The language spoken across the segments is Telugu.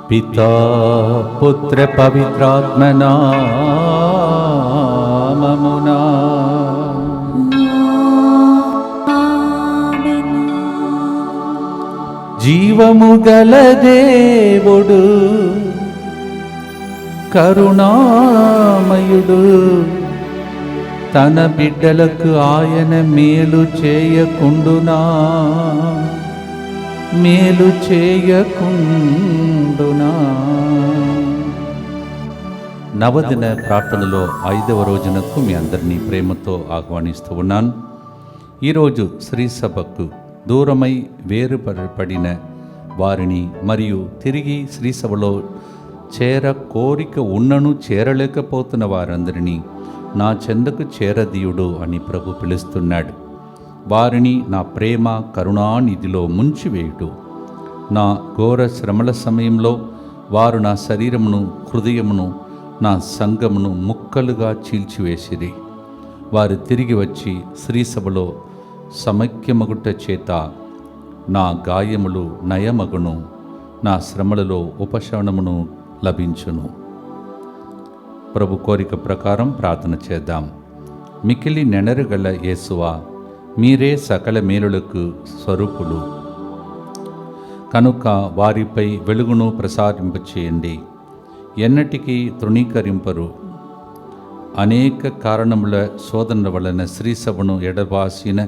పితా పుత్ర పవిత్రాత్మ నామమునా. జీవము గల దేవుడు కరుణామయుడు తన బిడ్డలకు ఆయన మేలు చేయకుండునా, మేలు చేయకుండునా. నవదిన ప్రార్థనలో 5వ రోజునకు మీ అందరినీ ప్రేమతో ఆహ్వానిస్తూ ఉన్నాను. ఈరోజు శ్రీ సభకు దూరమై వేరుపడిన వారిని మరియు తిరిగి శ్రీ సభలో చేర కోరిక ఉన్నను చేరలేకపోతున్న వారందరినీ నా చెందకు చేరదీయుడు అని ప్రభు పిలుస్తున్నాడు. వారిని నా ప్రేమ కరుణానిధిలో ముంచివేయుడు. నా ఘోర శ్రమల సమయంలో వారు నా శరీరమును హృదయమును నా సంఘమును ముక్కలుగా చీల్చివేసిరి. వారు తిరిగి వచ్చి శ్రీసభలో సమైక్యమగుట చేత నా గాయములు నయమగును, నా శ్రమలలో ఉపశమనమును లభించును. ప్రభు కోరిక ప్రకారం ప్రార్థన చేద్దాం. మికిలి నెనరుగల యేసువా, మీరే సకల మేలులకు స్వరూపులు కనుక వారిపై వెలుగును ప్రసారింపచేయండి. ఎన్నటికీ తృణీకరింపరు. అనేక కారణముల శోధనల వలన శ్రీసభను ఎడబాసిన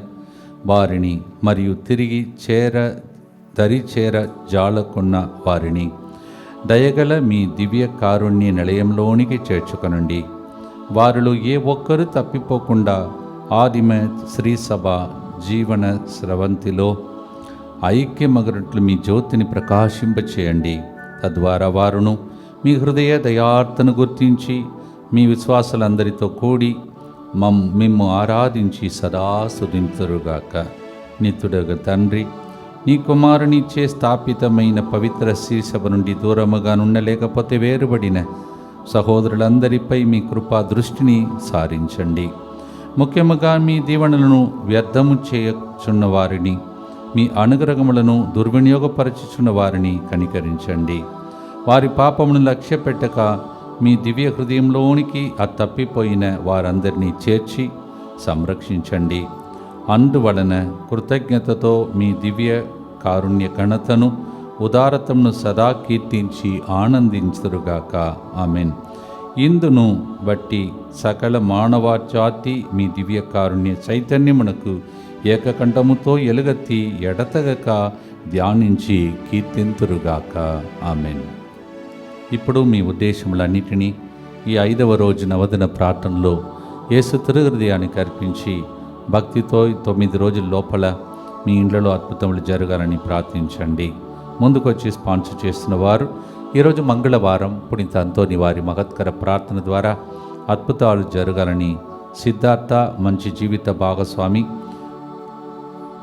వారిని మరియు తిరిగి దరిచేర జాలకున్న వారిని దయగల మీ దివ్య కారుణ్య నిలయంలోనికి చేర్చుకొనండి. వారిలో ఏ ఒక్కరూ తప్పిపోకుండా ఆదిమ శ్రీసభ జీవన స్రవంతిలో ఐక్యమగరట్లు మీ జ్యోతిని ప్రకాశింపచేయండి. తద్వారా వారును మీ హృదయ దయార్తను గుర్తించి మీ విశ్వాసాలందరితో కూడి మిమ్ము ఆరాధించి సదా స్తుతింతురుగాక. నిత్యుడగు తండ్రి, నీ కుమారునిచ్చే స్థాపితమైన పవిత్ర శ్రీసభ నుండి దూరముగా నుండలేకపోతే వేరుబడిన సహోదరులందరిపై మీ కృపా దృష్టిని సారించండి. ముఖ్యముగా మీ దీవెనలను వ్యర్థము చేయుచున్న వారిని, మీ అనుగ్రహములను దుర్వినియోగపరచుచున్న వారిని కనికరించండి. వారి పాపమును లక్ష్యపెట్టక మీ దివ్య హృదయంలోనికి తప్పిపోయిన వారందరినీ చేర్చి సంరక్షించండి. అందువలన కృతజ్ఞతతో మీ దివ్య కారుణ్య ఘనతను ఉదారతను సదా కీర్తించి ఆనందించురుగాక. ఆమెన్. ఇందును బట్టి సకల మానవజాతి మీ దివ్య కారుణ్య చైతన్యమునకు ఏకకంఠముతో ఎలుగెత్తి ఎడతెగక ధ్యానించి కీర్తింతురుగాక. ఆమెన్. ఇప్పుడు మీ ఉద్దేశములన్నిటినీ ఈ 5వ రోజు నవదిన ప్రార్థనలో యేసు తిరుహృదయానికి అర్పించి భక్తితో 9 రోజుల లోపల మీ ఇండ్లలో అద్భుతములు జరగాలని ప్రార్థించండి. ముందుకొచ్చి స్పాన్సర్ చేస్తున్న వారు ఈరోజు మంగళవారం పునీత అంతోని వారి మహత్కర ప్రార్థన ద్వారా అద్భుతాలు జరగాలని సిద్ధార్థ మంచి జీవిత భాగస్వామి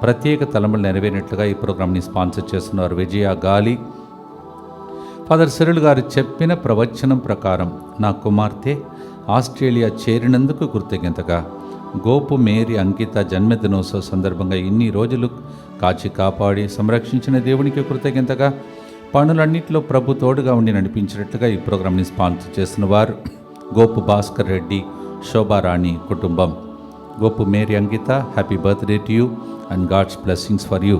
ప్రత్యేక తలములు నెరవేరినట్లుగా ఈ ప్రోగ్రాంని స్పాన్సర్ చేస్తున్నారు. విజయ గాలి ఫాదర్ సిరిల్ గారు చెప్పిన ప్రవచనం ప్రకారం నా కుమార్తె ఆస్ట్రేలియా చేరినందుకు కృతజ్ఞతగా గోపు మేరీ అంకిత జన్మదినోత్సవ సందర్భంగా ఇన్ని రోజులు కాచి కాపాడి సంరక్షించిన దేవునికి కృతజ్ఞతగా పనులన్నింటిలో ప్రభు తోడుగా ఉండి నడిపించినట్లుగా ఈ ప్రోగ్రాంని స్పాన్సర్ చేస్తున్న వారు గోపు భాస్కర్ రెడ్డి, శోభారాణి కుటుంబం. Gopu Mary Ankita, happy birthday to you and God's blessings for you.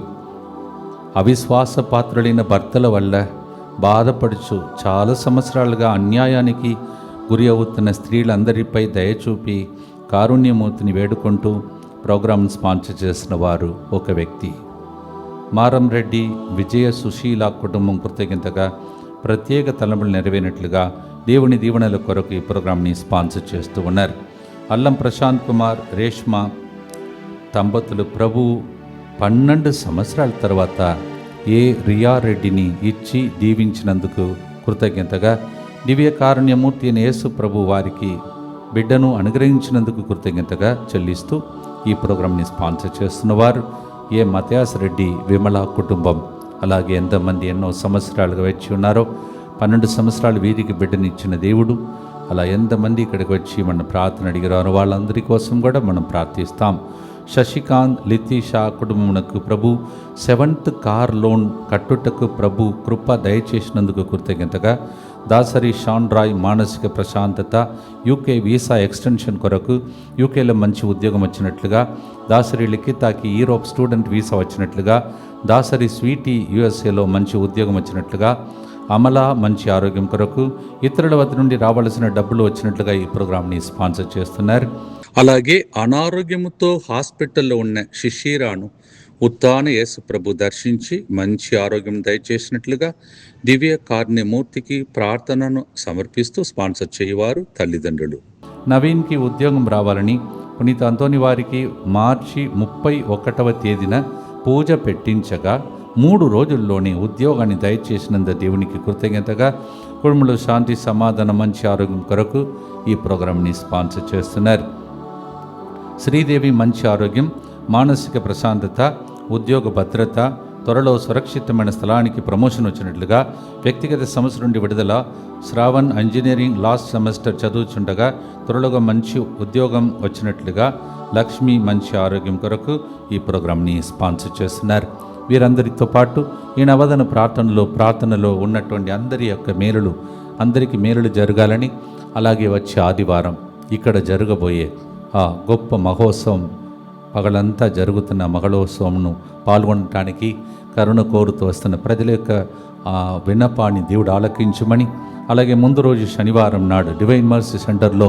అవిశ్వాస పాత్రులైన భర్తల వల్ల బాధపడుచు చాలా సంవత్సరాలుగా అన్యాయానికి గురి అవుతున్న స్త్రీలందరిపై దయచూపి కారుణ్యమూర్తిని వేడుకుంటూ ప్రోగ్రాంను స్పాన్సర్ చేసిన వారు ఒక వ్యక్తి. మారంరెడ్డి విజయ సుశీల కుటుంబం కృతజ్ఞతగా ప్రత్యేక తలములు నెరవేరినట్లుగా దేవుని దీవెనల కొరకు ఈ ప్రోగ్రాంని స్పాన్సర్ చేస్తూ ఉన్నారు. అల్లం ప్రశాంత్ కుమార్, రేష్మ దంపతులు ప్రభు 12 సంవత్సరాల తర్వాత రియారెడ్డిని ఇచ్చి దీవించినందుకు కృతజ్ఞతగా దివ్య కారుణ్యమూర్తి అయిన యేసు ప్రభు వారికి బిడ్డను అనుగ్రహించినందుకు కృతజ్ఞతగా చెల్లిస్తూ ఈ ప్రోగ్రాంని స్పాన్సర్ చేస్తున్న వారు మత్యాస్ రెడ్డి, విమల కుటుంబం. అలాగే ఎంతమంది ఎన్నో సంవత్సరాలుగా వచ్చి ఉన్నారో 12 సంవత్సరాలు వీరికి బిడ్డనిచ్చిన దేవుడు అలా ఎంతమంది ఇక్కడికి వచ్చి మన ప్రార్థన అడిగారో వాళ్ళందరి కోసం కూడా మనం ప్రార్థిస్తాం. శశికాంత్ లితీషా కుటుంబమునకు ప్రభు 7th కార్ లోన్ కట్టుటకు ప్రభు కృప దయచేసినందుకు కృతజ్ఞతగా, దాసరి షాన్ రాయ్ మానసిక ప్రశాంతత, యూకే వీసా ఎక్స్టెన్షన్ కొరకు యూకేలో మంచి ఉద్యోగం వచ్చినట్లుగా, దాసరి లిఖితాకి యూరోప్ స్టూడెంట్ వీసా వచ్చినట్లుగా, దాసరి స్వీటీ యుఎస్ఏలో మంచి ఉద్యోగం వచ్చినట్లుగా, అమల మంచి ఆరోగ్యం కొరకు, ఇతరుల వద్ద నుండి రావాల్సిన డబ్బులు వచ్చినట్లుగా ఈ ప్రోగ్రాంని స్పాన్సర్ చేస్తున్నారు. అలాగే అనారోగ్యముతో హాస్పిటల్లో ఉన్న శిశిరాను ఉత్తాన యేసు ప్రభు దర్శించి మంచి ఆరోగ్యం దయచేసినట్లుగా దివ్య కారుణ్యమూర్తికి ప్రార్థనను సమర్పిస్తూ స్పాన్సర్ చేయవారు తల్లిదండ్రులు. నవీన్కి ఉద్యోగం రావాలని పునీత అంతోని వారికి మార్చి 31వ తేదీన పూజ పెట్టించగా 3 రోజుల్లోనే ఉద్యోగాన్ని దయచేసినంత దేవునికి కృతజ్ఞతగా కుటుంబంలో శాంతి సమాధానం మంచి ఆరోగ్యం కొరకు ఈ ప్రోగ్రాంని స్పాన్సర్ చేస్తున్నారు. శ్రీదేవి మంచి ఆరోగ్యం, మానసిక ప్రశాంతత, ఉద్యోగ భద్రత, త్వరలో సురక్షితమైన స్థలానికి ప్రమోషన్ వచ్చినట్లుగా, వ్యక్తిగత సమస్య నుండి విడుదల, శ్రావణ్ ఇంజనీరింగ్ లాస్ట్ సెమిస్టర్ చదువుచుండగా త్వరలో మంచి ఉద్యోగం వచ్చినట్లుగా, లక్ష్మి మంచి ఆరోగ్యం కొరకు ఈ ప్రోగ్రాంని స్పాన్సర్ చేస్తున్నారు. వీరందరితో పాటు ఈ నవదన ప్రార్థనలో ఉన్నటువంటి అందరి యొక్క మేలులు, అందరికీ మేలులు జరగాలని, అలాగే వచ్చే ఆదివారం ఇక్కడ జరగబోయే ఆ గొప్ప మహోత్సవం, పగలంతా జరుగుతున్న మహోత్సవంను పాల్గొనటానికి కరుణ కోరుతూ వస్తున్న ప్రజల యొక్క విన్నపాన్ని దేవుడు ఆలకించమని, అలాగే ముందు రోజు శనివారం నాడు డివైన్ మర్సీ సెంటర్లో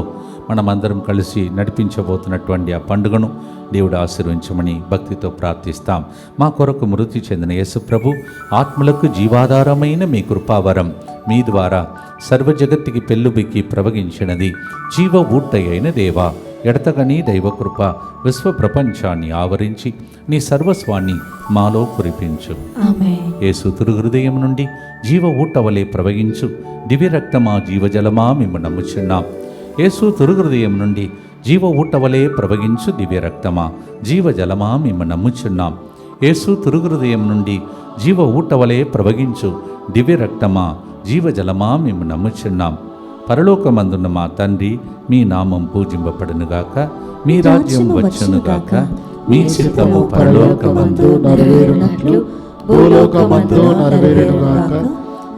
మనమందరం కలిసి నడిపించబోతున్నటువంటి ఆ పండుగను దేవుడు ఆశీర్వించమని భక్తితో ప్రార్థిస్తాం. మా కొరకు మృతి చెందిన యేసు ప్రభు ఆత్మలకు జీవాధారమైన మీ కృపావరం మీ ద్వారా సర్వ జగత్తుకి పెళ్ళుబిక్కి ప్రవగించినది. జీవ ఊట్టై అయిన దేవా, ఎడతగని దైవకృప విశ్వ ప్రపంచాన్ని ఆవరించి నీ సర్వస్వాన్ని మాలో కురిపించు. యేసు తిరుహృదయం నుండి జీవ ఊటవలే ప్రవహించు దివ్య రక్తమా జీవజలమా మేము నమ్ముచున్నాం. యేసు తిరుహృదయం నుండి జీవ ఊటవలే ప్రవహించు దివ్య రక్తమా జీవజలమా మేము నమ్ముచున్నాం. యేసు తిరుహృదయం నుండి జీవ ఊటవలే ప్రవహించు దివ్య రక్తమా జీవజలమా మేము నమ్ముచున్నాం. పరలోకమందున్న మా తండ్రి, మీ నామం పూజింపబడునుగాక, మీ రాజ్యం వచ్చునుగాక, మీ చిత్తము పరలోకమందు నెరవేరునట్లు భూలోకమందు నెరవేరునుగాక.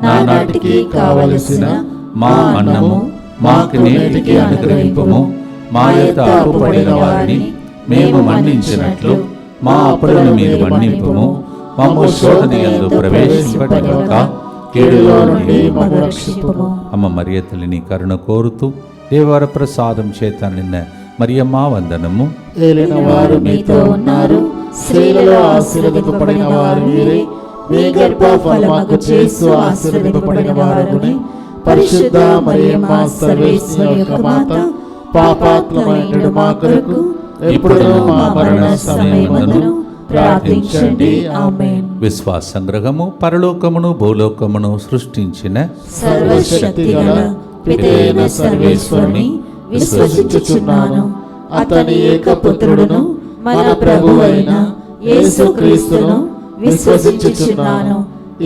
నానాటికి కావలసిన మా అన్నము మాకు నేటికి అనుగ్రహింపుము. మా యొక్క అప్పుపడిన వారిని మేము మన్నించినట్లు మా అప్పులను మీరు మన్నింపుము. మమ్ము శోధన యందు ప్రవేశింపనివ్వక కీడులో నుండి మమ్ము రక్షింపుము. అమ్మ మరియ తల్లిని కరుణ కోరుతూ దేవర ప్రసాదం చేత నిన్న మరియమ్మ వందనము. ఏలిన వారు మీతో ఉన్నారు, స్త్రీలలో ఆశీర్వదింపబడిన వారు మీరే, మీ గర్భ ఫలముకు యేసు ఆశీర్వదింపబడిన వారగునే. పరిశుద్ధ మరియమ్మ సర్వేశ్వరుని యొక్క మాత, పాపాత్ములైన మా కొరకు ఎప్పుడును మా మరణ సమయమందును ప్రార్థించండి. ఆమేన్. విశ్వాస సంగ్రహము. పరలోకమును భూలోకమును సృష్టించిన సర్వశక్తిగల పితైన సర్వేశ్వరుని విశ్వసించుచున్నాను. అతని ఏకపుత్రుడును మన ప్రభువు అయిన యేసుక్రీస్తును విశ్వసించుచున్నాను.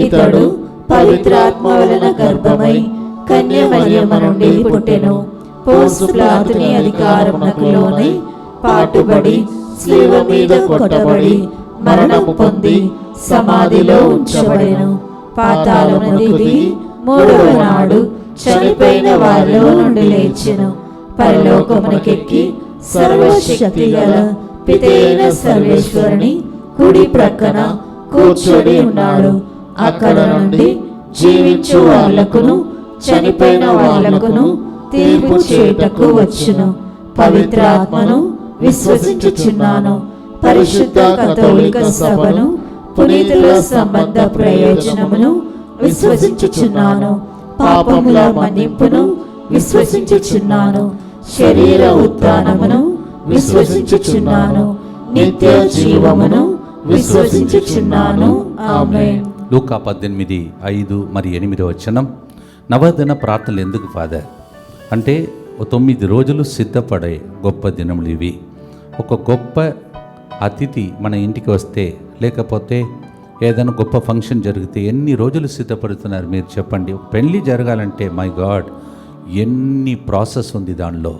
ఇతడు పవిత్రాత్మ వలన గర్భమై కన్య మరియమ్మ నుండి పుట్టెను. పోస్తు పిలాతుని అధికారమునకు లోనై పాటుబడి శిలువ మీద కొట్టబడి మరణము పొంది సమాధిలో ఉంచబడెను. పాతాళమునకు దిగి 3వ నాడు చనిపోయిన వారిలో నుండి లేచెను. పరలోకమునకెక్కి సర్వశక్తి గల పితైన సర్వేశ్వరుని కుడి ప్రక్కన కూర్చొని ఉన్నాడు. అక్కడ నుండి జీవించు వాళ్ళకును చనిపోయిన వాళ్ళకును తీర్పు చేయుటకు వచ్చును. పవిత్రాత్మను విశ్వసించుచున్నాను. పరిశుద్ధ కథోలిక సభను, పునీతుల సంబంధ ప్రయోజనమును విశ్వసించుచున్నాను. పాపముల మన్నింపును విశ్వసించుచున్నాను. శరీర ఉత్థానమును విశ్వసించుచున్నాను. నిత్య జీవమును విశ్వసించుచున్నాను. ఆమేన్. లూకా 18:5 మరియు 8 వచనం. నవదిన ప్రార్థనలు ఎందుకు ఫాదర్ అంటే 9 రోజులు సిద్ధపడే గొప్ప దినములు ఇవి. ఒక గొప్ప అతిథి మన ఇంటికి వస్తే, లేకపోతే ఏదైనా గొప్ప ఫంక్షన్ జరిగితే ఎన్ని రోజులు సిద్ధపడుతున్నారు మీరు చెప్పండి. పెళ్ళి జరగాలంటే మై గాడ్ ఎన్ని ప్రాసెస్ ఉంది దానిలో.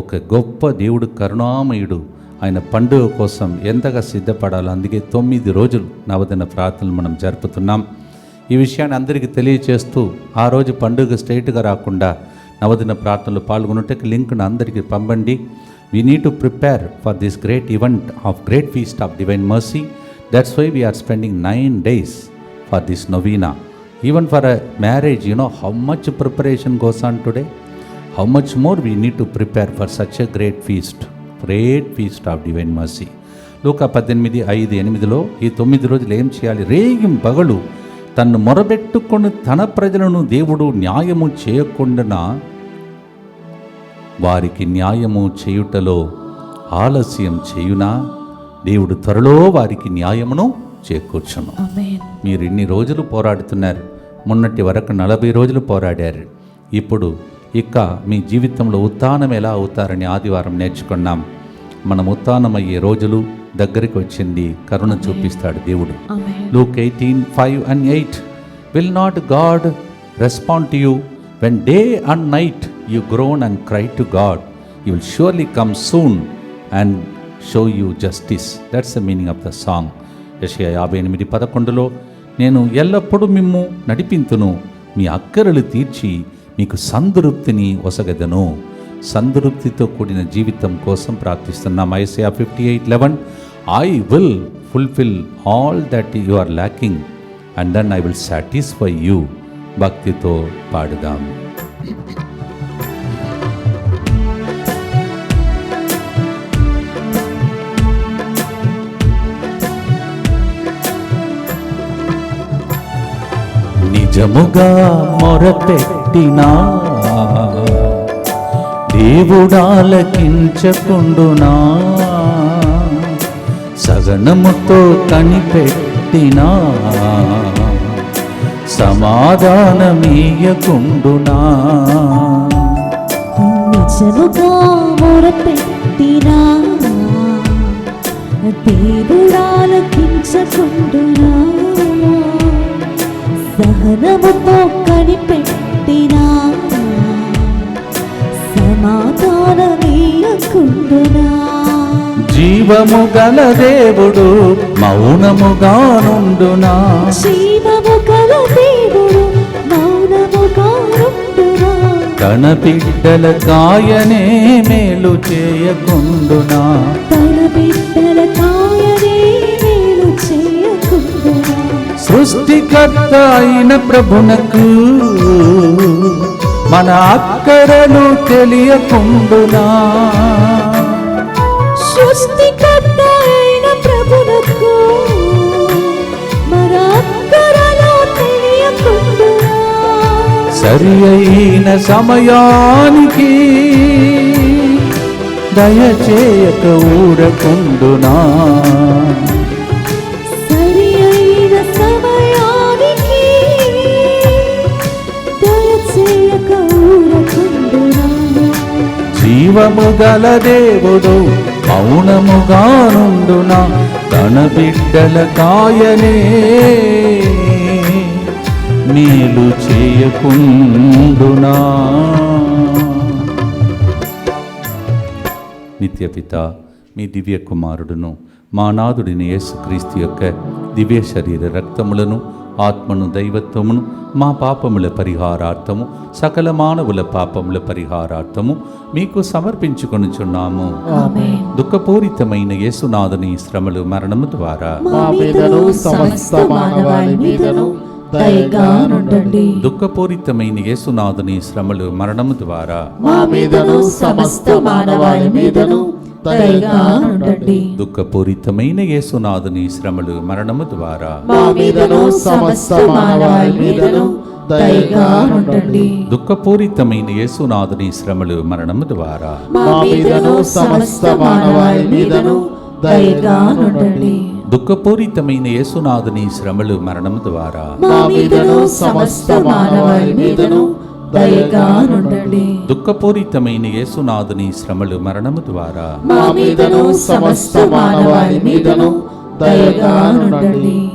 ఒక గొప్ప దేవుడు కరుణామయుడు ఆయన పండుగ కోసం ఎంతగా సిద్ధపడాలో. అందుకే 9 రోజులు నవదిన ప్రార్థనలు మనం జరుపుతున్నాం. ఈ విషయాన్ని అందరికీ తెలియచేస్తూ ఆ రోజు పండుగ స్ట్రైట్గా రాకుండా నవదిన ప్రార్థనలు పాల్గొనుటకి లింక్ను అందరికీ పంపండి. We need to prepare for this great event of great feast of divine mercy. That's why we are spending 9 days for this novena. Even for a marriage, you know how much preparation goes on today. How much more we need to prepare for such a great feast of divine mercy. లూకా 18:5-8లో ఈ 9 రోజులు ఏం చేయాలి? రేగిం పగలు తన్ను మొరబెట్టుకొని తన ప్రజలను దేవుడు న్యాయము చేయకుండా వారికి న్యాయము చేయుటలో ఆలస్యం చేయునా దేవుడు త్వరలో వారికి న్యాయమును చేకూర్చును. మీరు ఇన్ని రోజులు పోరాడుతున్నారు. మొన్నటి వరకు 40 రోజులు పోరాడారు. ఇప్పుడు ఇక మీ జీవితంలో ఉత్థానం ఎలా అవుతారని ఆదివారం నేర్చుకున్నాం. మనం ఉత్థానమయ్యే రోజులు దగ్గరికి వచ్చింది. కరుణ చూపిస్తాడు దేవుడు. Luke 18:5-8 Will not God respond to you when day and night you groan and cry to God? He will surely come soon and show you justice. That's the meaning of the song. యెషయా 58:11లో నేను ఎల్లప్పుడూ మిమ్ము నడిపింతును, మీ అక్కరలు తీర్చి మీకు సంతృప్తిని ఒసగదను. సంతృప్తితో కూడిన జీవితం కోసం ప్రార్థిస్తున్నాం. Isaiah 58:11 I will fulfill all that you are lacking and then I will satisfy you. భక్తితో పాడుదాం. నిజముగా మొరపెట్టినా దేవుడాలకించకుండునా, సగనముతో కనిపెట్టినా సమాధానమీయకుండునా. నిజముగా మొరపెట్టినా దేవుడాలకించకుండునా, సహనముతో కనిపెట్టినా సమాధానమీయకుండునా. జీవము గల దేవుడు మౌనముగా నుండునా, జీవము గల దేవుడు మౌనముగా నుండునా, తన బిడ్డల కాయనే మేలు చేయకుండునా, తన బిడ్డల కాయనే మేలు చేయకుండునా. సృష్టికర్త అయిన ప్రభునకు మన అక్కరలు తెలియకుండునా, సృష్టికర్త అయిన ప్రభునకు మన అక్కరలు తెలియకుండునా. సరి అయిన సమయానికి దయచేయక ఊరకుండునా, సరి అయిన సమయానికి దయచేయక ఊరకుండునా. జీవము గల దేవుడు మౌనముగా నుండునా, తన బిడ్డల కాయనే మేలు చేయకుండునా. నిత్యపిత మీ దివ్య కుమారుడును మా నాథుడిని యేసుక్రీస్తు యొక్క దివ్య శరీర రక్తములను ఆత్మను దైవత్వమును మా పాపముల పరిహారార్థము సకల మానవుల పాపముల పరిహారార్థము మీకు సమర్పించుకొనుచున్నాము. దుఃఖపూరితమైన యేసునాథుని శ్రమలు మరణము ద్వారా దుఃఖపూరితమైన యేసునాథుని శ్రమలు మరణము ద్వారా దుఃఖపూరితమైన యేసునాథుని శ్రమలు మరణము ద్వారా దుఃఖపూరితమైన యేసునాథుని శ్రమలు మరణము ద్వారా దుఃఖపూరితమైన యేసునాథుని శ్రమలు మరణము ద్వారా దుఃఖపూరితమైన యేసునాథుని శ్రమలు మరణము ద్వారా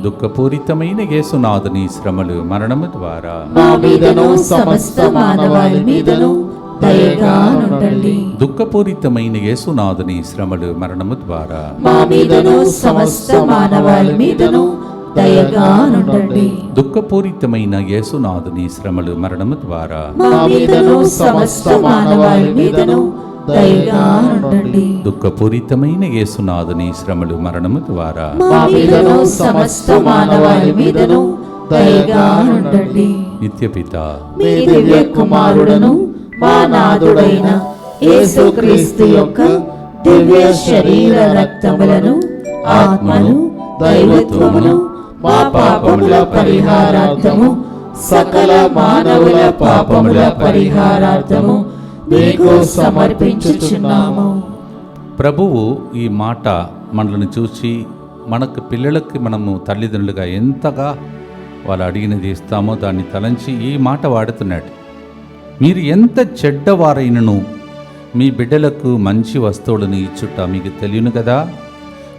దుఃఖపూరితమైన యేసునాథుని శ్రమలు మరణము ద్వారా నుండండి. దుఃఖపూరితమైన యేసునాథుని శ్రమలు మరణము ద్వారా మా మీదను సమస్త మానవాళి మీదను దయగా నుండండి. దుఃఖపూరితమైన యేసునాథుని శ్రమలు మరణము ద్వారా మా మీదను సమస్త మానవాళి మీదను దయగా నుండండి. దుఃఖపూరితమైన యేసునాథుని శ్రమలు మరణము ద్వారా మా మీదను సమస్త మానవాళి మీదను దయగా నుండండి. నిత్యపిత మీ దివ్య కుమారుడను మా నాథుడైన యేసుక్రీస్తు యొక్క దివ్య శరీర రక్తములను ఆత్మను దైవత్వమును మా పాపముల పరిహారార్థము సకల మానవుల పాపముల పరిహారార్థము మీకు సమర్పించుచున్నాము. ప్రభువు ఈ మాట మనల్ని చూసి మనకు పిల్లలకి మనము తల్లిదండ్రులుగా ఎంతగా వాళ్ళు అడిగినది ఇస్తామో దాన్ని తలంచి ఈ మాట వాడుతున్నాడు. మీరు ఎంత చెడ్డవారైనను మీ బిడ్డలకు మంచి వస్తువులను ఇచ్చుట మీకు తెలియను కదా,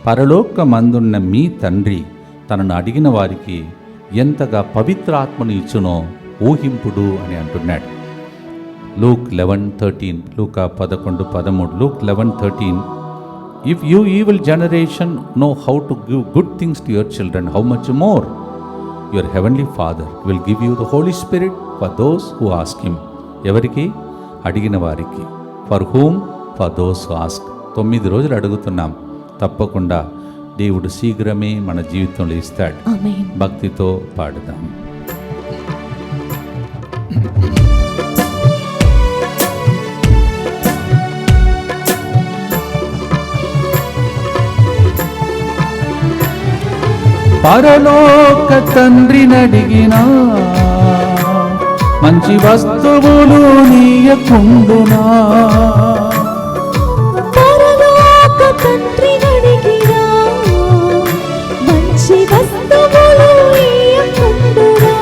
పరలోకమందున్న మీ తండ్రి తనను అడిగిన వారికి ఎంతగా పవిత్రాత్మను ఇచ్చునో ఊహింపుడు అని అంటున్నాడు. Luke 11:13, Luka 11:13, Luke 11:13. If you evil generation know how to give good things to your children, how much more your heavenly Father will give you the Holy Spirit for those who ask him. ఎవరికి? అడిగిన వారికి. For whom? For those who ask. 9 రోజులు అడుగుతున్నాం, తప్పకుండా దేవుడు శీఘ్రమే మన జీవితంలో ఇస్తాడు. ఆమేన్. భక్తితో పాడుదాం. పరలోక తండ్రినడిగినా మంచి వస్తువులు నీయకుండునా, పరలోక తండ్రినడిగినా మంచి వస్తువులు ఇయ్యకుండునా,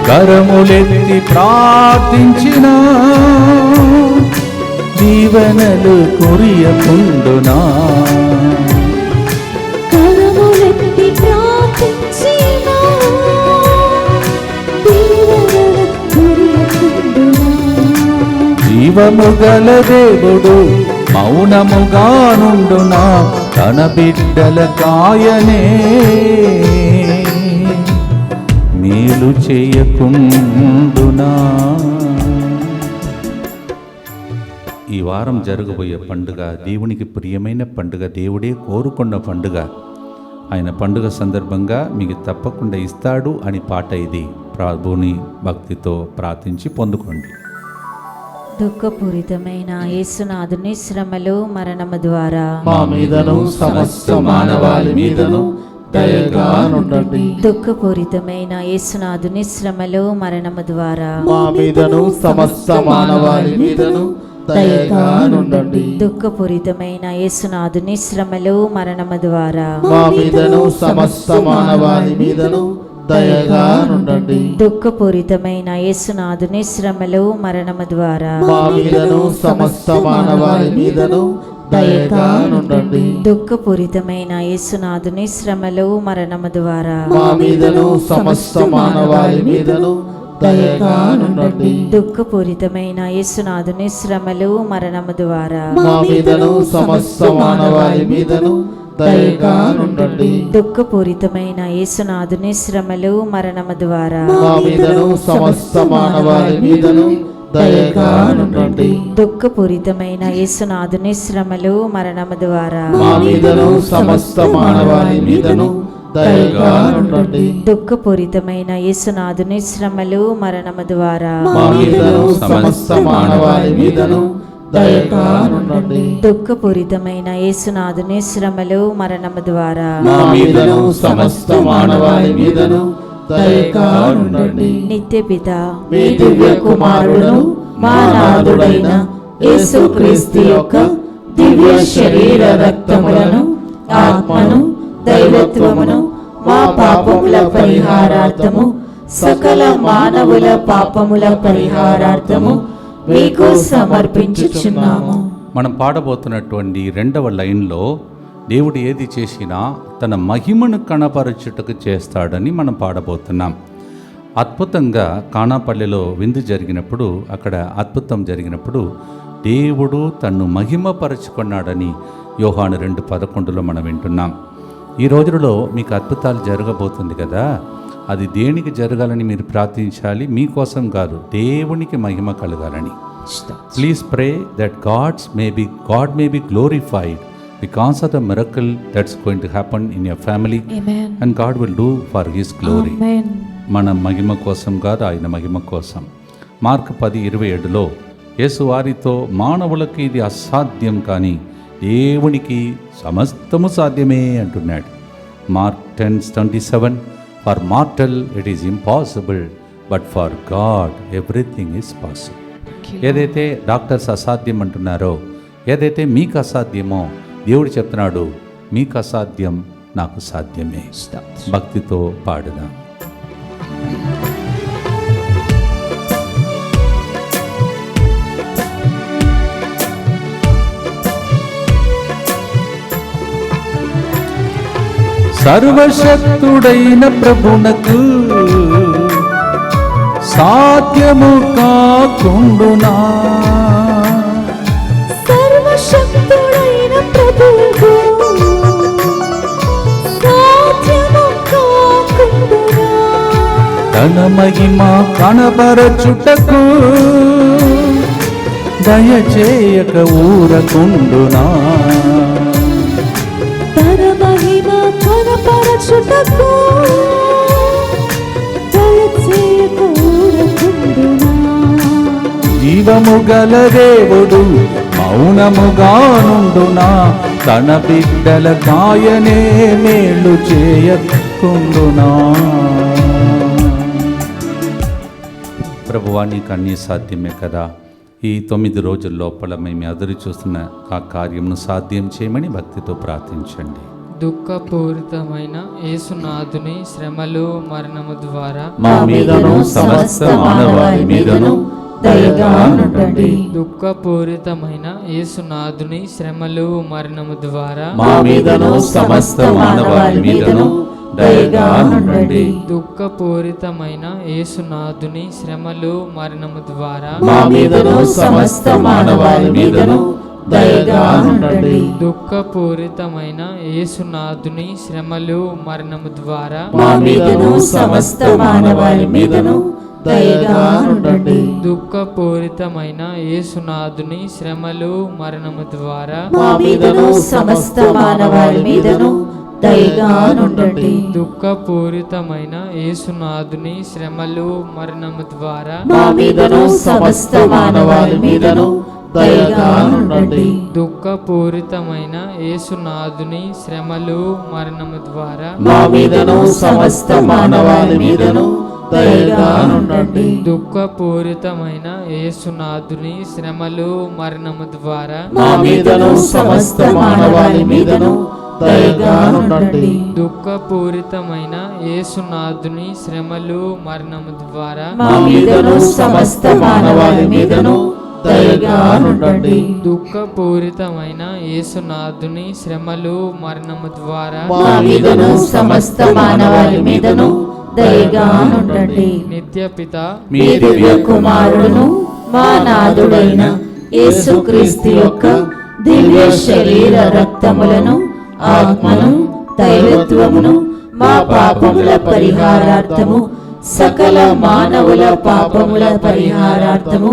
కరములెత్తి ప్రార్థించిన దీవెనలు కురియకుండునా, కరములెత్తి ప్రార్థించినా దీవెనలు కురియకుండునా. జీవము గల దేవుడు మౌనముగా నుండునా, తన బిడ్డల కాయనే మేలు చేయకుండునా. ఈ వారం జరగబోయే పండుగ దేవునికి ప్రియమైన పండుగ, దేవుడే కోరుకున్న పండుగ. ఆయన పండుగ సందర్భంగా మీకు తప్పకుండా ఇస్తాడు అని పాట ఇది. ప్రభుని భక్తితో ప్రార్థించి పొందుకోండి. దుఃఖపూరితమైన యేసునాథుని శ్రమలు మరణము ద్వారా మా మీదను సమస్త మానవాళి మీదను దయగా నుండండి. దుఃఖపూరితమైన యేసునాథుని శ్రమలు మరణము ద్వారా మా మీదను సమస్త మానవాళి మీదను దయగా నుండండి. దుఃఖపూరితమైన యేసునాథుని శ్రమలు మరణము ద్వారా మా మీదను సమస్త మానవాళి మీదను దయగా నుండండి. దుఃఖపూరితమైన యేసునాథుని శ్రమలు మరణము ద్వారా మా మీదను సమస్త మానవాళి మీదను దయగా నుండండి. దుఃఖపూరితమైన యేసునాథుని శ్రమలు మరణము ద్వారా మా మీదను సమస్త మానవాళి మీదను దయగా నుండండి. దుఃఖపూరితమైన యేసునాథుని శ్రమలు మరణము ద్వారా మా మీదను సమస్త మానవాళి మీదను దయగా నుండండి. దుఃఖపూరితమైన యేసునాథుని శ్రమలు మరణము ద్వారా మా మీదను సమస్త మానవాళి మీదను దయగా నుండండి. దుఃఖపూరితమైన యేసునాథుని శ్రమలు మరణము ద్వారా మా మీదను సమస్త మానవాళి మీదను దయగా నుండండి. దుఃఖపూరితమైన యేసునాథుని శ్రమలు మరణము ద్వారా మా మీదను సమస్త మానవాళి మీదను దయగా నుండండి. దుఃఖపూరితమైన యేసునాథుని శ్రమలు మరణము ద్వారా మా మీదను సమస్త మానవాళి మీదను దయగా నుండండి. నిత్యపిత మీ దివ్య కుమారుడును మా నాథుడైన యేసుక్రీస్తు యొక్క దివ్య శరీర రక్తములను ఆత్మను దైవత్వమును మా పాపముల పరిహారార్థము సకల మానవుల పాపముల పరిహారార్థము మీకు సమర్పించుచున్నాము. మనం పాడబోతున్నటువంటి 2వ లైన్లో దేవుడు ఏది చేసినా తన మహిమను కనపరచుటకు చేస్తాడని మనం పాడబోతున్నాం. అద్భుతంగా కానాపల్లిలో విందు జరిగినప్పుడు, అక్కడ అద్భుతం జరిగినప్పుడు దేవుడు తన్ను మహిమపరచుకున్నాడని యోహాను 2:11 మనం వింటున్నాం. ఈ రోజులలో మీకు అద్భుతాలు జరగబోతుంది కదా, అది దేనికి జరగాలని మీరు ప్రార్థించాలి? మీకోసం కాదు, దేవునికి మహిమ కలగాలని. Please pray that God may be glorified because of the miracle that's going to happen in your family. Amen. And God will do for His glory. Amen. మన మహిమ కోసం కాదు, ఆయన మహిమ కోసం. మార్కు 10:27లో యేసు వారితో, మానవులకి ఇది అసాధ్యం కానీ దేవునికి సమస్తము సాధ్యమే అంటున్నాడు. Mark 10:27, for mortal it is impossible but for God everything is possible. ఏదైతే డాక్టర్స్ అసాధ్యం అంటున్నారో, ఏదైతే మీకు అసాధ్యమో, దేవుడు చెప్తున్నాడు మీకు అసాధ్యం నాకు సాధ్యమే. భక్తితో పాడుదాం. సర్వశక్తుడైన ప్రభునకు సాధ్యము కాకుండునా, సర్వశక్తుడైన ప్రభువుకు సాధ్యము కాకుండునా, తన మహిమ కనబరచుటకు దయచేయక ఊరకుండునా, తన మహిమ కనపరచుటకు దయచేయక ఊరకుండునా. జీవము గల దేవుడు మౌనముగానుండునా, తన బిడ్డల కాయనే మేలు చేయకుండునా. ప్రభువా, నీకు అన్నీ సాధ్యమే కదా. ఈ 9 రోజుల లోపల మేము ఎదురు చూస్తున్న ఆ కార్యమును సాధ్యం చేయమని భక్తితో ప్రార్థించండి. దుఃఖపూరితమైన యేసునాథుని శ్రమలు మరణము ద్వారా మా మీదను సమస్త మానవాళి మీదను దయగా ఉండండి. దుఃఖపూరితమైన యేసునాథుని శ్రమలు మరణము ద్వారా మా మీదను సమస్త మానవాళి మీదను దయగా ఉండండి. దుఃఖపూరితమైన యేసునాథుని శ్రమలు మరణము ద్వారా మా మీదను సమస్త మానవాళి మీదను దయగా ఉండండి. దుఃఖపూరితమైన యేసునాథుని శ్రమలు మరణము ద్వారా మా మీదను సమస్త మానవాళి మీదను దయగా ఉండండి. దుఃఖపూరితమైన యేసునాథుని శ్రమలు మరణము ద్వారా మా మీదను సమస్త మానవాళి మీదను దయగా ఉండండి. దుఃఖపూరితమైన యేసునాథుని శ్రమలు మరణము ద్వారా మా మీదను సమస్త మానవాళి మీదను దయగా ఉండండి. దుఃఖపూరితమైన యేసునాథుని శ్రమలు మరణము ద్వారా మా మీదను సమస్త మానవాళి మీదను దయగా ఉండండి. దుఃఖపూరితమైన యేసునాథుని శ్రమలు మరణము ద్వారా మా మీదను సమస్త మానవాళి మీదను దయగా ఉండండి. దుఃఖపూరితమైన యేసునాథుని శ్రమలు మరణము ద్వారా మా మీదను సమస్త మానవాళి మీదను దయగా ఉండండి. దుఃఖపూరితమైన యేసునాథుని శ్రమలు మరణము ద్వారా మా మీదను సమస్త మానవాళి మీదను దయగా ఉండండి. నిత్యపిత మీ దివ్య కుమారుడును మా నాథుడైన యేసుక్రీస్తు యొక్క దివ్య శరీర రక్తములను, ఆత్మను, దైవత్వమును మా పాపముల పరిహారార్థము, సకల మానవుల పాపముల పరిహారార్థము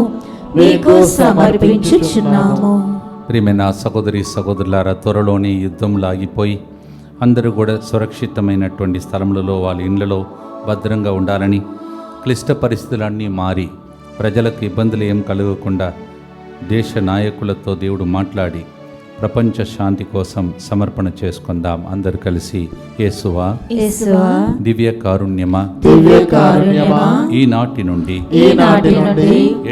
మీకు సమర్పించుచున్నాము. ప్రియమైన సహోదరి సహోదరులారా, త్వరలోనే యుద్ధంలో ఆగిపోయి అందరూ కూడా సురక్షితమైనటువంటి స్థలములలో వాళ్ళ ఇళ్లలో భద్రంగా ఉండాలని, క్లిష్ట పరిస్థితులన్నీ మారి ప్రజలకు ఇబ్బందులు ఏం కలగకుండా దేశ నాయకులతో దేవుడు మాట్లాడి ప్రపంచ శాంతి కోసం సమర్పణ చేసుకుందాం. అందరు కలిసి యేసువా, యేసువా, దివ్య కారుణ్యమా, దివ్య కారుణ్యమా, ఈనాటి నుండి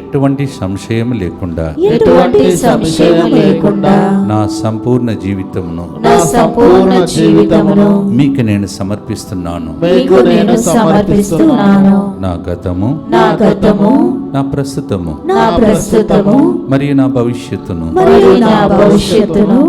ఎటువంటి సంశయం లేకుండా ఎటువంటి సంశయం లేకుండా నా సంపూర్ణ జీవితమును నా సంపూర్ణ జీవితమును మీకు నేను సమర్పిస్తున్నాను. మీకు నేను సమర్పిస్తున్నాను. నా గతము, నా గతము, నా ప్రస్తుతము నా ప్రస్తుతము మరియు నా భవిష్యత్తును మరియు నా భవిష్యత్తును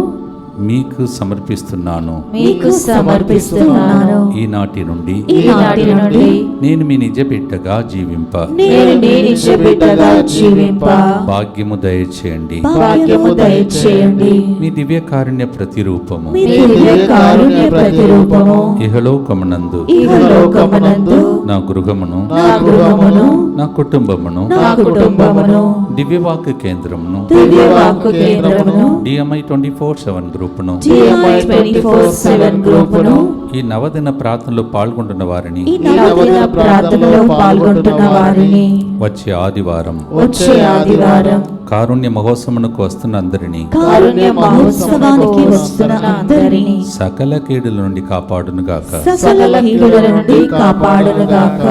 మీకు సమర్పిస్తున్నాను. మీకు సమర్పిస్తున్నాను. ఈనాటి నుండి ఈనాటి నుండి నేను మీ నిజ బిడ్డగా జీవింప నేను మీ నిజ బిడ్డగా జీవింప భాగ్యము దయచేయండి. భాగ్యము దయచేయండి. మీ దివ్య కారుణ్య ప్రతిరూపము మీ దివ్య కారుణ్య ప్రతిరూపము ఇహలోకమునందు ఇహలోకమునందు నా గృహమును నా గృహమును నా కుటుంబమును నా కుటుంబమును దివ్యవాక్య కేంద్రమును దివ్య వాక్కు కేంద్రమును DMI 24/7 గ్రూపును DMI 24/7 గ్రూపును ఈ నవదిన ప్రార్థనలో పాల్గొంటున్న వారిని ఈ నవదిన ప్రార్థనలో పాల్గొంటున్న వారిని వచ్చే ఆదివారం వచ్చే ఆదివారం కారుణ్య మహోత్సవమునకు వస్తున్న అందరినీ కారుణ్య మహోత్సవానికి వస్తున్న అందరిని సకల కీడుల నుండి కాపాడునుగాక. సకల కీడుల నుండి కాపాడునుగాక.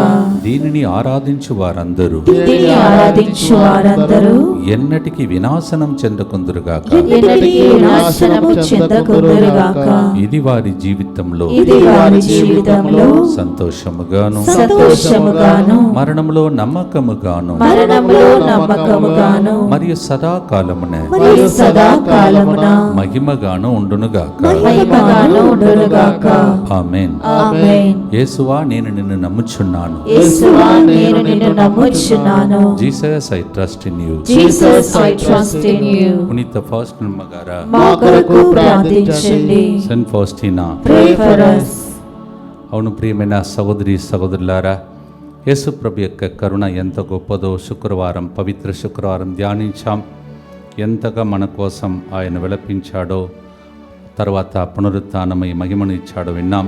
దీనిని ఆరాధించు వారందరూ దీనిని ఆరాధించు వారందరూ ఎన్నటికి వినాశనం చెందకుందురుగాక. ఎన్నటికీ వినాశనము చెందకుందురుగాక. ఇది వారి జీవితంలో ఇది వారి జీవితంలో సంతోషముగాను సంతోషముగాను మరణంలో నమ్మకముగాను మరణంలో నమ్మకముగాను మరియు సదాకాలమున మరియు సదాకాలమున మహిమగాను ఉండునుగాక. మహిమగాను ఉండునుగాక. ఆమేన్. ఆమేన్. యేసువా నేను నిన్ను నమ్ముచున్నాను. యేసువా నేను నిన్ను నమ్ముచున్నాను. Jesus I trust in you. Jesus I trust in you. పునీత ఫాస్టినా గారా, మా కొరకు ప్రార్థించండి. Saint Faustina. Pray for us. అవును ప్రియమైన సహోదరి సహోదరులారా, యేసు ప్రభు యొక్క కరుణ ఎంత గొప్పదో శుక్రవారం, పవిత్ర శుక్రవారం ధ్యానించాం. ఎంతగా మన కోసం ఆయన విలపించాడో, తర్వాత పునరుత్థానమై మహిమను ఇచ్చాడో విన్నాం.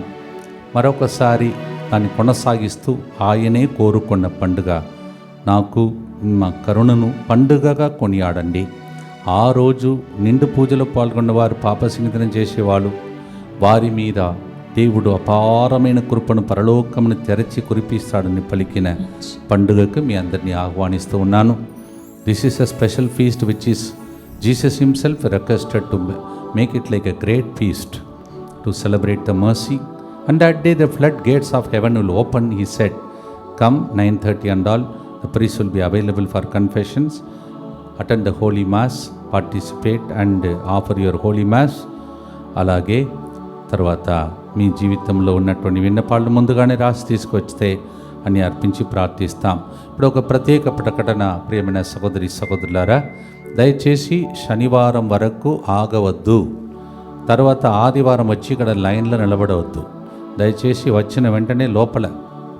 మరొకసారి దాన్ని కొనసాగిస్తూ ఆయనే కోరుకున్న పండుగ, నాకు మా కరుణను పండుగగా కొనియాడండి. ఆ రోజు నిండు పూజలో పాల్గొన్నవారు పాపసింగతనం చేసేవాళ్ళు, వారి మీద దేవుడు అపారమైన కృపను పరలోకమును తెరచి కురిపిస్తాడని పలికిన పండుగకు మీ అందరినీ ఆహ్వానిస్తూ ఉన్నాను. This is a special feast which is Jesus himself requested to make it like a great feast to celebrate the mercy. And that day the flood gates of haven will open. He said, come 9:30 and all. The priest will be available for confessions. Attend the holy mass, participate and offer your holy mass. అలాగే తర్వాత మీ జీవితంలో ఉన్నటువంటి విన్నపాళ్ళు ముందుగానే రాసి తీసుకొస్తే అని అర్పించి ప్రార్థిస్తాం. ఇప్పుడు ఒక ప్రత్యేక ప్రకటన ప్రియమైన సహోదరి సహోదరులారా, దయచేసి శనివారం వరకు ఆగవద్దు. తర్వాత ఆదివారం వచ్చి ఇక్కడ లైన్లో నిలబడవద్దు. దయచేసి వచ్చిన వెంటనే లోపల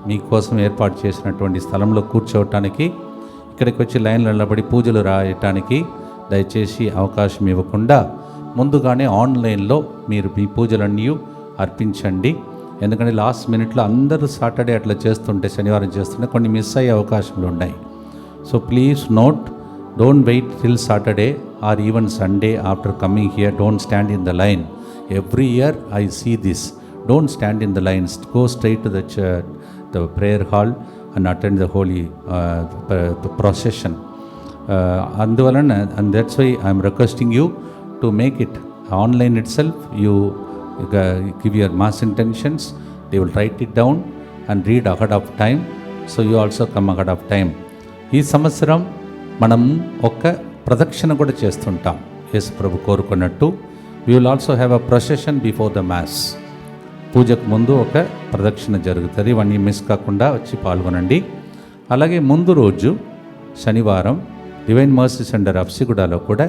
మీకోసం ఏర్పాటు చేసినటువంటి స్థలంలో కూర్చోవటానికి, ఇక్కడికి వచ్చి లైన్లో నిలబడి పూజలు రాయటానికి దయచేసి అవకాశం ఇవ్వకుండా ముందుగానే ఆన్లైన్లో మీరు మీ పూజలన్నీ అర్పించండి. ఎందుకంటే లాస్ట్ మినిట్లో అందరూ సాటర్డే అట్లా చేస్తుంటే, శనివారం చేస్తుంటే కొన్ని మిస్ అయ్యే అవకాశాలు ఉన్నాయి. So please note, don't wait till Saturday or even Sunday after coming here. Don't stand in the line. Every year I see this. Don't stand in the lines. Go straight to the prayer hall and attend the holy procession. అందువలన and that's why I'm requesting you to make it online itself. You give your mass intentions, they will write it down and read ahead of time, so you also come ahead of time. ఈ సంవత్సరం మనం ఒక ప్రదక్షిణ కూడా చేస్తుంటాం యేసు ప్రభు కోరుకున్నట్టు. we will also have a procession before the mass. పూజకు ముందు ఒక ప్రదక్షిణ జరుగుతుంది. ఇవన్నీ మిస్ కాకుండా వచ్చి పాల్గొనండి. అలాగే ముందు రోజు శనివారం డివైన్ మర్సీ సెంటర్ అప్సిగూడలో కూడా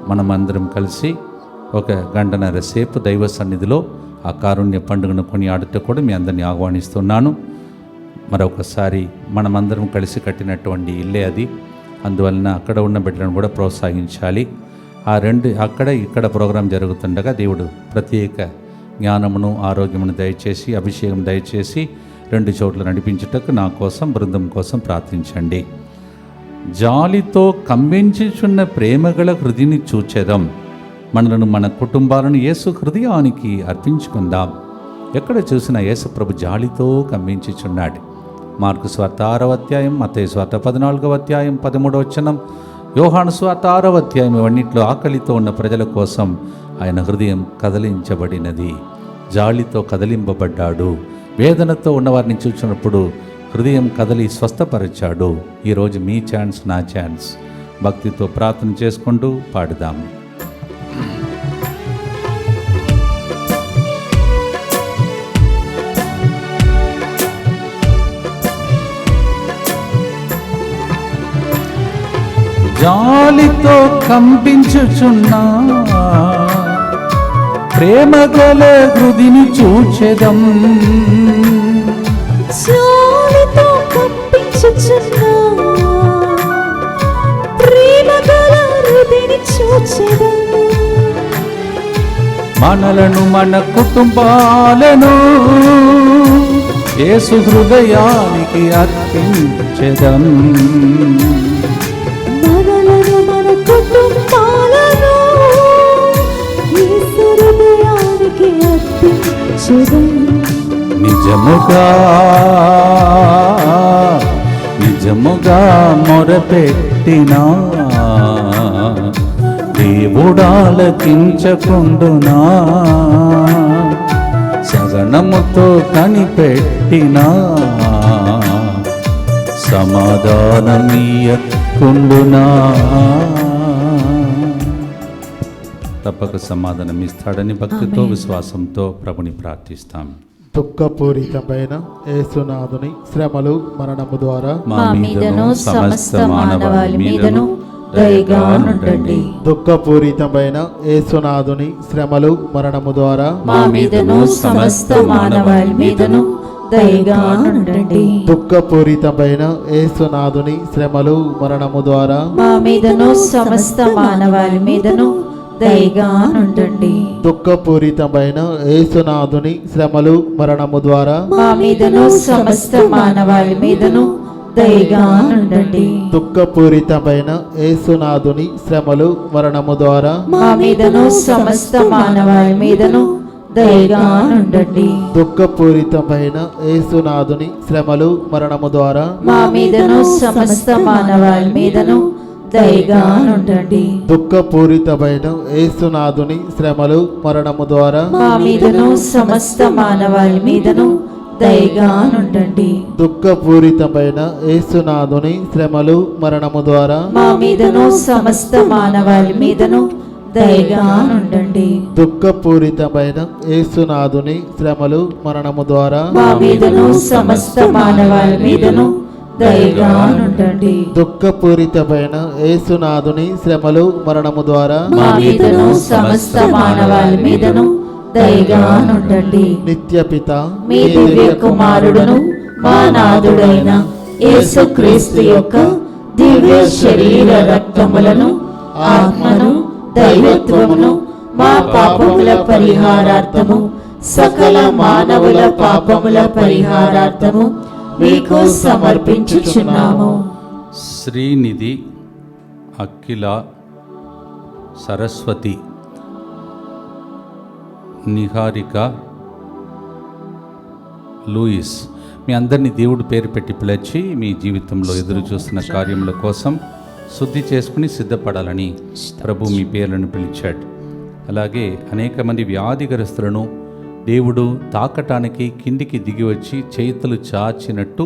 మనం అందరం కలిసి ఒక గంటన్నర సేపు దైవ సన్నిధిలో ఆ కారుణ్య పండుగను కొనియాడుతూ కూడా మీ అందరినీ ఆహ్వానిస్తున్నాను. మరొకసారి మనమందరం కలిసి కట్టినటువంటి ఇల్లే అది. అందువలన అక్కడ ఉన్న బిడ్డలను కూడా ప్రోత్సహించాలి. ఆ రెండు అక్కడ ఇక్కడ ప్రోగ్రాం జరుగుతుండగా దేవుడు ప్రత్యేక జ్ఞానమును ఆరోగ్యమును దయచేసి అభిషేకం దయచేసి రెండు చోట్ల నడిపించుటకు నా కోసం బృందం కోసం ప్రార్థించండి. జాలితో కంబించుచున్న ప్రేమగల హృదయని చూచెదం. మనలను మన కుటుంబాలను యేసు హృదయానికి అర్పించుకుందాం. ఎక్కడ చూసినా యేసు ప్రభు జాలితో కంబించుచున్నాడు. మార్కు స్వార్త 6వ అధ్యాయం, మత్తయి స్వార్త 14వ అధ్యాయం 13వ వచనం, యోహాను స్వార్త 6వ అధ్యాయం, ఇవన్నిట్లో ఆకలితో ఉన్న ప్రజల కోసం ఆయన హృదయం కదిలించబడినది. జాలితో కదిలింపబడ్డాడు. వేదనతో ఉన్నవారిని చూసినప్పుడు హృదయం కదలి స్వస్థపరిచాడు. ఈరోజు మీ ఛాన్స్, నా ఛాన్స్. భక్తితో ప్రార్థన చేసుకుంటూ పాడుదాం. జాలితో కంపించుచున్నా ప్రేమ గల హృదిని చూచెదం. జాలితో కంపించుచున్నా ప్రేమ గల హృదిని చూచెదం. మనలను మన కుటుంబాలను యేసు హృదయానికి అర్పించెదం. మనలను మన కుటుంబాలను యేసు హృదయానికి అర్పించెదం. నిజముగా నిజముగా మొరపెట్టినా దేవుడాలకించకుండునా, సగనముతో కనిపెట్టినా సమాధానమీయకుండునా. తప్పక సమాధానం ఇస్తాడని భక్తితో విశ్వాసంతో ప్రభుని ప్రార్థిస్తాం. దుఃఖపూరితమైన యేసునాథుని శ్రమలు మరణము ద్వారా మా మీదను సమస్త మానవాళి మీదను దయగా నుండండి. దుఃఖపూరితమైన యేసునాథుని శ్రమలు మరణము ద్వారా మా మీదను సమస్త మానవాళి మీదను దయగా నుండండి. దుఃఖపూరితమైన యేసునాథుని శ్రమలు మరణము ద్వారా మా మీదను సమస్త మానవాళి మీదను దయగా నుండండి. దుఃఖపూరితమైన యేసునాథుని శ్రమలు మరణము ద్వారా మా మీదను సమస్త మానవాళి మీదను దయగా నుండండి. దుఃఖపూరితమైన యేసునాథుని శ్రమలు మరణము ద్వారా మా మీదను సమస్త మానవాళి మీదను దయగా నుండండి. దుఃఖపూరితమైన యేసునాథుని శ్రమలు మరణము ద్వారా మా మీదను సమస్త మానవాళి మీదను దయగా నుండండి. దుఃఖపూరితమైన యేసునాథుని శ్రమలు మరణము ద్వారా మా మీదను సమస్త మానవాళి మీదను దయగా నుండండి. దుఃఖపూరితమైన యేసునాథుని శ్రమలు మరణము ద్వారా మా మీదను సమస్త మానవాళి మీదను దయగా నుండండి. దుఃఖపూరితమైన యేసునాథుని శ్రమలు మరణము ద్వారా మా మీదను సమస్త మానవాళి మీదను దయగా నుండండి. దుఃఖపూరితమైన యేసునాథుని శ్రమలు మరణము ద్వారా మా మీదను సమస్త మానవాళి మీదను దయగా నుండండి. నిత్యపిత మీ దివ్య కుమారుడును మా నాథుడైన యేసుక్రీస్తు యొక్క దివ్య శరీర రక్తములను ఆత్మను దైవత్వమును మా పాపముల పరిహారార్థము సకల మానవుల పాపముల పరిహారార్థము మీకు సమర్పించుచున్నాము. శ్రీనిధి, అఖిల, సరస్వతి, నిహారిక, లూయిస్, మీ అందరినీ దేవుడు పేరు పెట్టి పిలిచి మీ జీవితంలో ఎదురు చూస్తున్న కార్యముల కోసం శుద్ధి చేసుకుని సిద్ధపడాలని ప్రభు మీ పేర్లను పిలిచాడు. అలాగే అనేక మంది వ్యాధిగ్రస్తులను దేవుడు తాకటానికి కిందికి దిగి వచ్చి చేతులు చాచినట్టు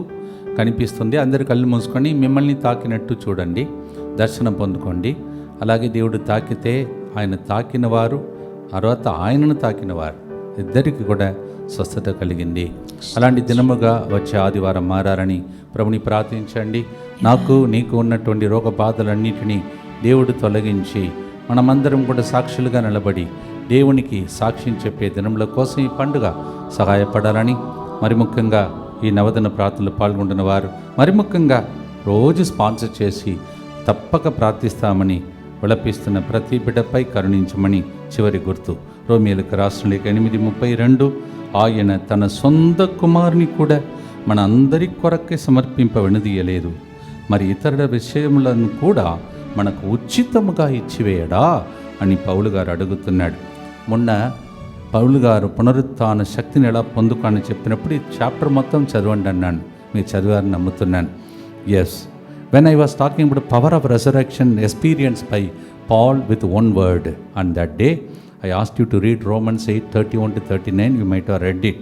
కనిపిస్తుంది. అందరు కళ్ళు మూసుకొని మిమ్మల్ని తాకినట్టు చూడండి, దర్శనం పొందుకోండి. అలాగే దేవుడు తాకితే ఆయన తాకిన వారు, తర్వాత ఆయనను తాకిన వారు ఇద్దరికి కూడా స్వస్థత కలిగింది. అలాంటి దినముగా వచ్చే ఆదివారం మారాలని ప్రభుని ప్రార్థించండి. నాకు నీకు ఉన్నటువంటి రోగ బాధలన్నిటినీ దేవుడు తొలగించి మనమందరం కూడా సాక్షులుగా నిలబడి దేవునికి సాక్ష్యం చెప్పే దినముల కోసం ఈ పండుగ సహాయపడాలని, మరి ముఖ్యంగా ఈ నవదిన ప్రార్థనలు పాల్గొంటున్న వారు మరి ముఖ్యంగా రోజు స్పాన్సర్ చేసి తప్పక ప్రార్థిస్తామని విలపిస్తున్న ప్రతి బిడ్డపై కరుణించమని చివరి గుర్తు. రోమియోలకు రాసిన లేఖ 8:32, ఆయన తన సొంత కుమారుని కూడా మన అందరి కొరకే సమర్పింప వెనుదీయలేదు, మరి ఇతరుల విషయములను కూడా మనకు ఉచితముగా ఇచ్చివేయడా అని పౌలు గారు అడుగుతున్నాడు. మొన్న పౌలు గారు పునరుత్థాన శక్తిని ఎలా పొందుకోని చెప్పినప్పుడు ఈ చాప్టర్ మొత్తం చదవండి అన్నాను. మీరు చదివారని నమ్ముతున్నాను. Yes, when I was talking about the power of resurrection experienced by Paul with one word, and that day I asked you to read Romans 8:31-39. You might have read it.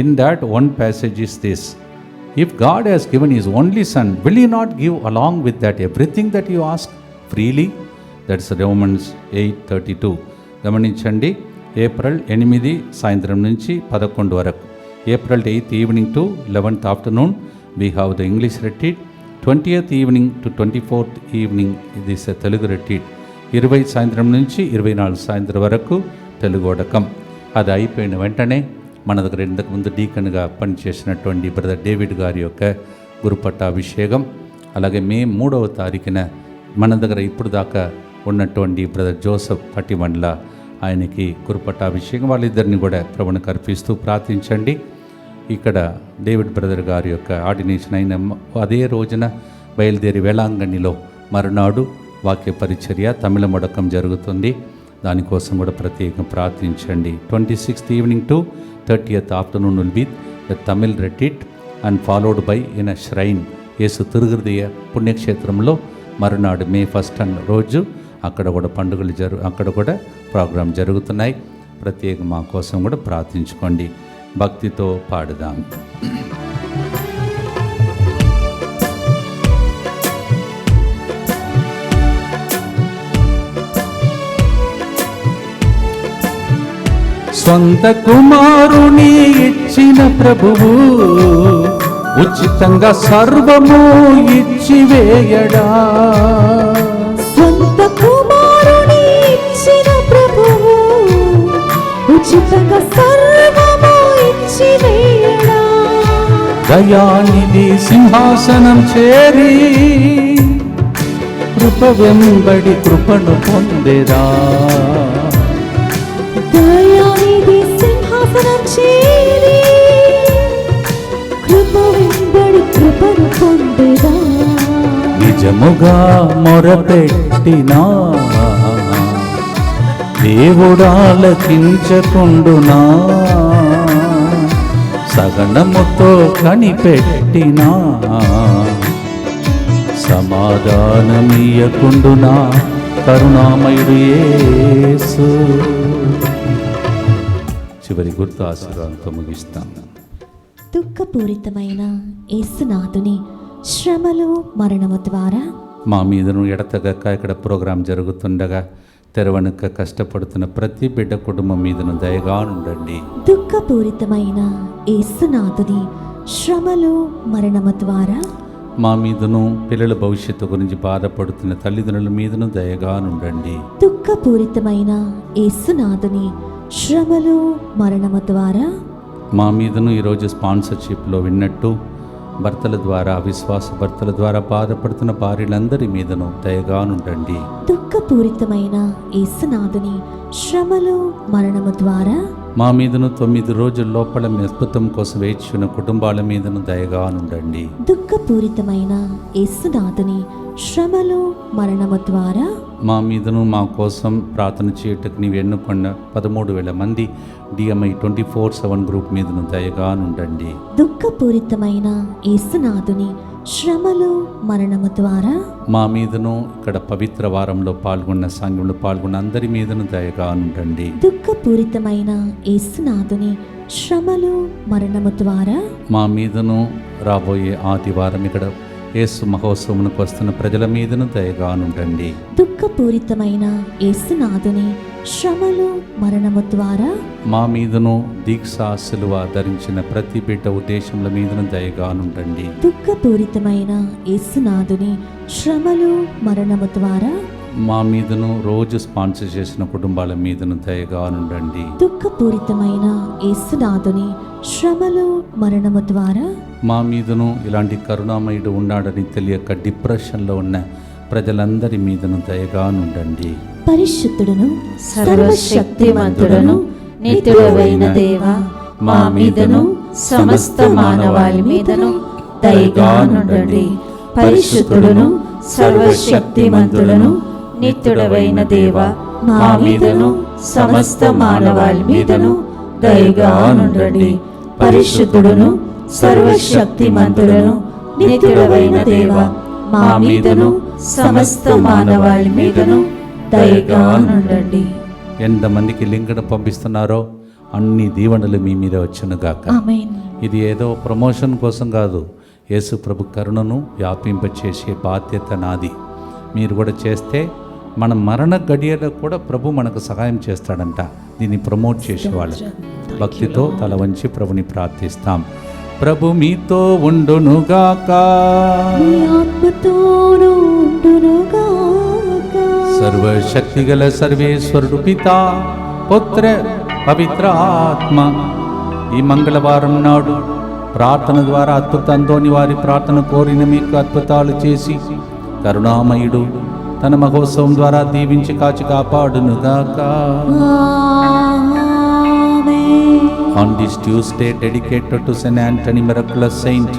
In that one passage is this: if God has given his only son, will he not give along with that everything that you ask freely? That's Romans 8:32. గమనించండి, ఏప్రిల్ 8 సాయంత్రం నుంచి 11 వరకు, April 8th evening to 11th afternoon we have the English retreat. 20th evening to 24th evening ఇది తెలుగు రెట్రీట్. 20 సాయంత్రం నుంచి 24 సాయంత్రం వరకు తెలుగు వడకం. అది అయిపోయిన వెంటనే మన దగ్గర ఇంతకుముందు డీకన్గా పనిచేసినటువంటి బ్రదర్ డేవిడ్ గారి యొక్క గురుపట్టాభిషేకం, అలాగే మే 3వ తారీఖున మన దగ్గర ఇప్పుడు దాకా ఉన్నటువంటి బ్రదర్ జోసఫ్ పట్టిమండ్ల ఆయనకి గురుపట్టాభిషేకం. వాళ్ళిద్దరిని కూడా ప్రభువునికి అర్పిస్తూ ప్రార్థించండి. ఇక్కడ డేవిడ్ బ్రదర్ గారి యొక్క ఆర్డినేషన్ అయిన అదే రోజున బయలుదేరి వేళాంగణిలో మరునాడు వాక్య పరిచర్య తమిళ మొడకం జరుగుతుంది. దానికోసం కూడా ప్రత్యేకంగా ప్రార్థించండి. 26th evening to 30th afternoon will be the Tamil retreat and followed by in a shrine యేసు తిరుహృదయ పుణ్యక్షేత్రంలో మరునాడు మే 1 రోజు అక్కడ కూడా పండుగలు అక్కడ కూడా ప్రోగ్రాం జరుగుతున్నాయి. ప్రత్యేక మా కోసం కూడా ప్రార్థించుకోండి. భక్తితో పాడుదాం. సొంత కుమారుని ఇచ్చిన ప్రభువు ఉచితంగా సర్వము ఇచ్చివేయడా. సొంత కుమారుని ఇచ్చిన ప్రభువు ఉచితంగా సర్వము ఇచ్చివేయడా. దయానిధి సింహాసనం చేరి కృప వెంబడి కృపను పొందేదా. దయానిధి సింహాసనం చేరి కృప వెంబడి కృపను పొందేదా. నిజముగా మొరపెట్టినా దేవుడాలకించకుండునా. సగనముతో కనిపెట్టినా సమాధానమియకుండునా. కరుణామయుడు యేసు. చివరి గుర్తు ఆశీర్వాదంతో ముగిస్తాను. దుఃఖపూరితమైన యేసునాథుని శ్రమలు మరణము ద్వారా మా మీదను ఎడతగక ఇక్కడ ప్రోగ్రాం జరుగుతుండగా తెరవనక కష్టపడుతున్న ప్రతి బిడ్డ కుటుంబం మీదను దయగా ఉండండి. దుఃఖపూరితమైన యేసునాథుని శ్రమలు మరణము ద్వారా మా మీదను పిల్లల భవిష్యత్తు గురించి బాధపడుతున్న తల్లిదండ్రుల మీదను దయగా ఉండండి. దుఃఖపూరితమైన యేసునాథుని శ్రమలు మరణము ద్వారా మా మీదను ఈరోజు స్పాన్సర్షిప్లో విన్నట్టు భర్తల ద్వారా అవిశ్వాస భర్తల ద్వారా బాధపడుతున్న భార్యలందరి మీదను దయగా ఉండండి. దుఃఖపూరితమైన యేసునాథుని శ్రమలు మరణము ద్వారా మా మీదను 9 రోజుల లోపల మీ అద్భుతం కోసం వేచిన కుటుంబాల మీదను దయగా ఉండండి. దుఃఖపూరితమైన యేసునాథుని శ్రమలు మరణము ద్వారా మా మీదను మా కోసం ప్రార్థన చేయుటకు నీవు ఎన్నుకున్న 13,000 మంది DMI 24/7 గ్రూప్ మీదను దయగా ఉండండి. దుఃఖపూరితమైన యేసునాథుని శ్రమలు మరణము ద్వారా మా మీదను ఇక్కడ పవిత్ర వారంలో పాల్గొన్న సంఘంలో పాల్గొన్న అందరి మీదను దయగా ఉండండి. దుఃఖపూరితమైన యేసునాథుని శ్రమలు మరణము ద్వారా మా మీదను రాబోయే ఆదివారం ఇక్కడ యేసు మహోత్సవమునకు వస్తున్న ప్రజల మీదను దయగా ఉండండి. దుఃఖపూరితమైన యేసునాథుని శ్రమలు మరణము ద్వారా మా మీదను దీక్షా సిలువ ధరించిన ప్రతి బిడ్డ ఉద్దేశముల మీదను దయగా ఉండండి. దుఃఖపూరితమైన యేసునాథుని శ్రమలు మరణము ద్వారా మా మీదను రోజు స్పాన్సర్ చేసిన కుటుంబాల మీదను దయగా ఉండండి. దుఃఖపూరితమైన యేసునాథుని శ్రమలు మరణము ద్వారా మా మీదను ఇలాంటి కరుణామయుడు ఉన్నాడని తెలియక డిప్రెషన్లో ఉన్న ప్రజలందరి మీదను దయగా ఉండండి. పరిశుద్ధుడును సర్వశక్తిమంతుడును నిత్యుడవైన దేవా, మా మీదను సమస్త మానవాళి మీదను దయగా నుండండి. పరిశుద్ధుడును సర్వశక్తిమంతుడును నిత్యుడవైన దేవా, మా మీదను సమస్త మానవాళి మీదను దయగా నుండండి. పరిశుద్ధుడును సర్వశక్తిమంతుడును నిత్యుడవైన దేవా, మా మీదను సమస్త మానవాళి మీదను దయగా నుండండి. ఎంతమందికి లింకును పంపిస్తున్నారో అన్ని దీవెనలు మీ మీద వచ్చునుగాక. ఆమేన్. ఇది ఏదో ప్రమోషన్ కోసం కాదు, యేసు ప్రభు కరుణను వ్యాపింపచేసే బాధ్యత నాది. మీరు కూడా చేస్తే మన మరణ గడియలో కూడా ప్రభు మనకు సహాయం చేస్తాడంట. దీన్ని ప్రమోట్ చేసేవాళ్ళు భక్తితో తల వంచి ప్రభుని ప్రార్థిస్తాం. ప్రభు మీతో ఉండునుగాక. మీ ఆత్మతోనూ ఉండునుగాక. సర్వశక్తిగల సర్వేశ్వరుడు పితా, పుత్ర, పవిత్ర ఆత్మ ఈ మంగళవారం నాడు ప్రార్థన ద్వారా అద్భుత అంతోని వారి ప్రార్థన కోరిన మీకు అద్భుతాలు చేసి కరుణామయుడు తన మహోత్సవం ద్వారా దీవించి కాచి కాపాడునుగాక. On this Tuesday dedicated to Saint Anthony, miraculous saint,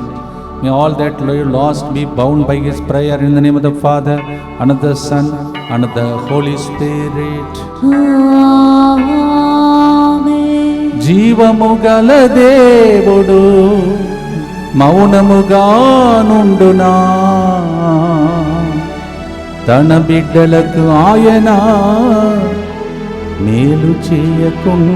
may all that lost be bound by his prayer in the name of the Father, and of the Son, and of the Holy Spirit. జీవము గల దేవుడు మౌనముగా నుండునా, తన బిడ్డలకు ఆయన మేలు చేయకుండునా.